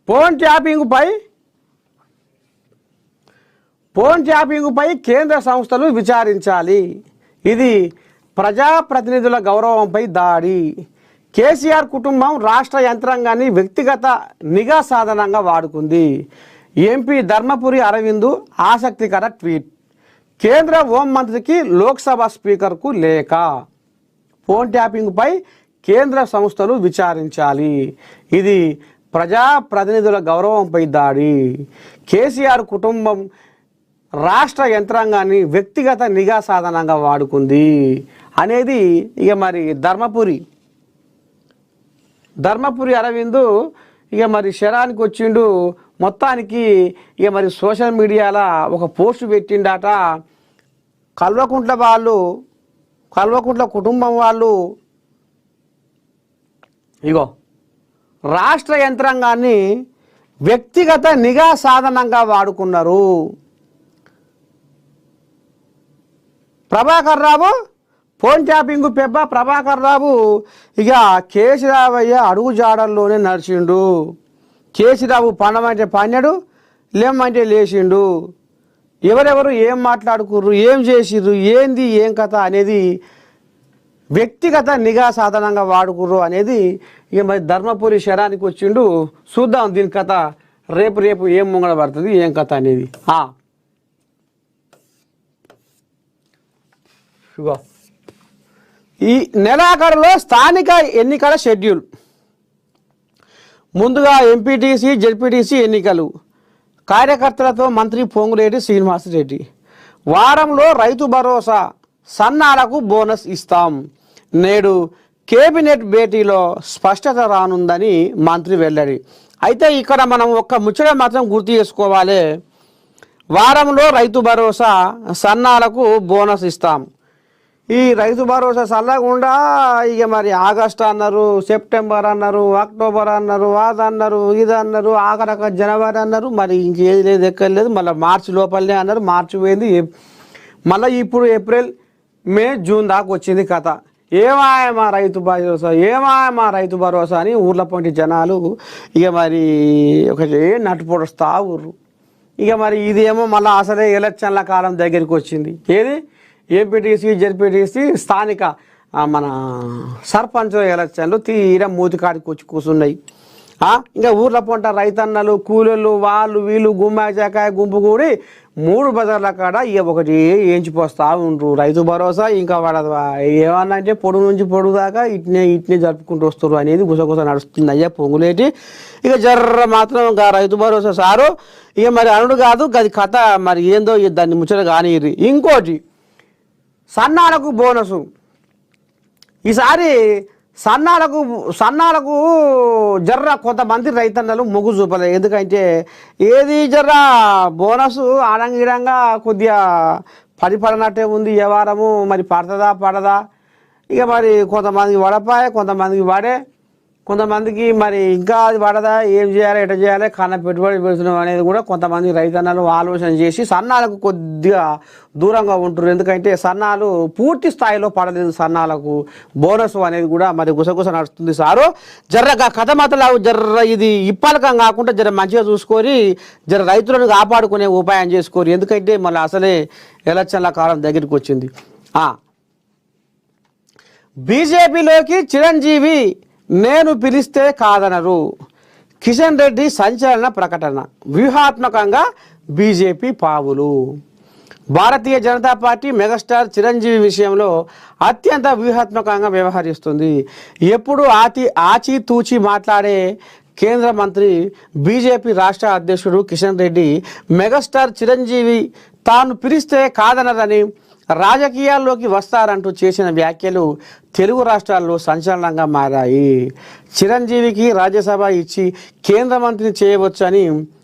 Phone ట్యాపింగ్పై కేంద్ర సంస్థలు విచారించాలి. ఇది ప్రజాప్రతినిధుల గౌరవంపై దాడి. కేసీఆర్ కుటుంబం రాష్ట్ర యంత్రాంగాన్ని వ్యక్తిగత నిఘా సాధనంగా వాడుకుంది. ఎంపీ ధర్మపురి అరవింద్ ఆసక్తికర ట్వీట్. కేంద్ర హోంమంత్రికి లోక్సభ స్పీకర్కు లేఖ. ఫోన్ ట్యాపింగ్పై కేంద్ర సంస్థలు విచారించాలి. ఇది ప్రజాప్రతినిధుల గౌరవంపై దాడి. కేసీఆర్ కుటుంబం రాష్ట్ర యంత్రాంగాన్ని వ్యక్తిగత నిఘా సాధనంగా వాడుకుంది అనేది ఇక మరి ధర్మపురి అరవింద్ ఇక మరి శరానికి వచ్చిండు. మొత్తానికి ఇక మరి సోషల్ మీడియాలో ఒక పోస్ట్ పెట్టిండట. కల్వకుంట్ల కుటుంబం వాళ్ళు ఇగో రాష్ట్ర యంత్రాంగాన్ని వ్యక్తిగత నిఘా సాధనంగా వాడుకున్నారు. ప్రభాకర్ రావు ఫోన్ ట్యాపింగ్ పెబ్బ ప్రభాకర్ రావు ఇక కేసీరావయ్య అడుగు జాడల్లోనే నడిచిండు. కేసీరావు పండమంటే పన్నాడు, లేమంటే లేచిండు. ఎవరెవరు ఏం మాట్లాడుకుర్రు, ఏం చేసిర్రు, ఏంది ఏం కథ అనేది వ్యక్తిగత నిఘా సాధనంగా వాడుకుర్రు అనేది ఇక మరి ధర్మపురి శరానికి వచ్చిండు. చూద్దాం దీని కథ రేపు ఏం ముంగడ పడుతుంది, ఏం కథ అనేది. ఈ నెలాఖరులో స్థానిక ఎన్నికల షెడ్యూల్. ముందుగా ఎంపీటీసీ జెడ్పీటీసీ ఎన్నికలు. కార్యకర్తలతో మంత్రి పొంగులేటి శ్రీనివాసరెడ్డి. వారంలో రైతు భరోసా, సన్నాలకు బోనస్ ఇస్తాం. నేడు కేబినెట్ భేటీలో స్పష్టత రానుందని మంత్రి వెల్లడి. అయితే ఇక్కడ మనం ఒక్క ముచ్చట మాత్రం గుర్తు చేసుకోవాలి. వారంలో రైతు భరోసా, సన్నాలకు బోనస్ ఇస్తాం. ఈ రైతు భరోసా చల్లకుండా ఇక మరి ఆగస్టు అన్నారు, సెప్టెంబర్ అన్నారు, అక్టోబర్ అన్నారు, అదన్నారు, ఇది అన్నారు, ఆఖరక జనవరి అన్నారు, మరి ఇంకేది లేదు ఎక్కర్లేదు. మళ్ళీ మార్చి లోపలనే అన్నారు. మార్చి పోయింది. మళ్ళీ ఇప్పుడు ఏప్రిల్ మే జూన్ దాకా వచ్చింది కథ. ఏమాయమా రైతు భరోసా అని ఊర్ల పొంటి జనాలు ఇక మరి ఒక నటు పొడుస్తా ఊర్రు. ఇక మరి ఇదేమో మళ్ళీ అసలే ఎలక్షన్ల కాలం దగ్గరికి వచ్చింది. ఏది ఎంపీటీసీ జెడ్పీటీసీ స్థానిక మన సర్పంచ్ ఎలక్షన్లు తీరా మూతికాడికి వచ్చి కూర్చున్నాయి. ఇంకా ఊర్ల పొంట రైతన్నలు, కూలీలు, వాళ్ళు వీళ్ళు గుమ్మాచాకాయ గుంపు కూడి 3 బజార్ల కాడ ఇక ఒకటి ఏంచిపోస్తా ఉండ్రు. రైతు భరోసా ఇంకా వాడదు ఏమన్నా అంటే పొడుగు నుంచి పొడుగు దాకా ఇట్నే జరుపుకుంటూ వస్తారు అనేది గుసగుస నడుస్తుంది. అయ్యా పొంగులేటి ఇక జర్ర మాత్రం ఇంకా రైతు భరోసా సారు ఇక మరి అనుడు కాదు అది కథ. మరి ఏందో దాన్ని ముచ్చట కానీ. ఇంకోటి సన్నాలకు బోనసు. ఈసారి సన్నాలకు జర్ర కొంతమంది రైతన్నలు మొగ్గు చూపలేదు. ఎందుకంటే ఏది జర్ర బోనసు ఆడంగిడంగా కొద్దిగా పడినట్టే ఉంది. ఏ వారము మరి పడదా ఇక మరి కొంతమందికి వడపాయ, కొంతమందికి వాడే, కొంతమందికి మరి ఇంకా అది పడదా, ఏం చేయాలి, ఎట చేయాలి, కన్నా పెట్టుబడి పెడుతున్నాం అనేది కూడా కొంతమంది రైతన్నలు ఆలోచన చేసి సన్నాలకు కొద్దిగా దూరంగా ఉంటారు. ఎందుకంటే సన్నాలు పూర్తి స్థాయిలో పడలేదు. సన్నాలకు బోనస్ అనేది కూడా మరి గుసగుస నడుస్తుంది. సారు జర్రగా కథ మాత్రం జర్ర ఇది ఇప్పలకం కాకుండా జర మంచిగా చూసుకొని జర రైతులను కాపాడుకునే ఉపాయం చేసుకోరు. ఎందుకంటే మళ్ళీ అసలే ఎలక్షన్ల కాలం దగ్గరికి వచ్చింది. బీజేపీలోకి చిరంజీవి నేను పిలిస్తే కాదనరు. కిషన్ రెడ్డి సంచలన ప్రకటన. వ్యూహాత్మకంగా బీజేపీ పావులు. భారతీయ జనతా పార్టీ మెగాస్టార్ చిరంజీవి విషయంలో అత్యంత వ్యూహాత్మకంగా వ్యవహరిస్తుంది. ఎప్పుడు ఆచితూచి మాట్లాడే కేంద్ర మంత్రి బీజేపీ రాష్ట్ర అధ్యక్షుడు కిషన్ రెడ్డి మెగాస్టార్ చిరంజీవి తాను పిలిస్తే కాదనరని, రాజకీయాల్లోకి వస్తారంటూ చేసిన వ్యాఖ్యలు తెలుగు రాష్ట్రాల్లో సంచలనంగా మారాయి. చిరంజీవికి రాజ్యసభ ఇచ్చి కేంద్ర మంత్రిని చేయవచ్చని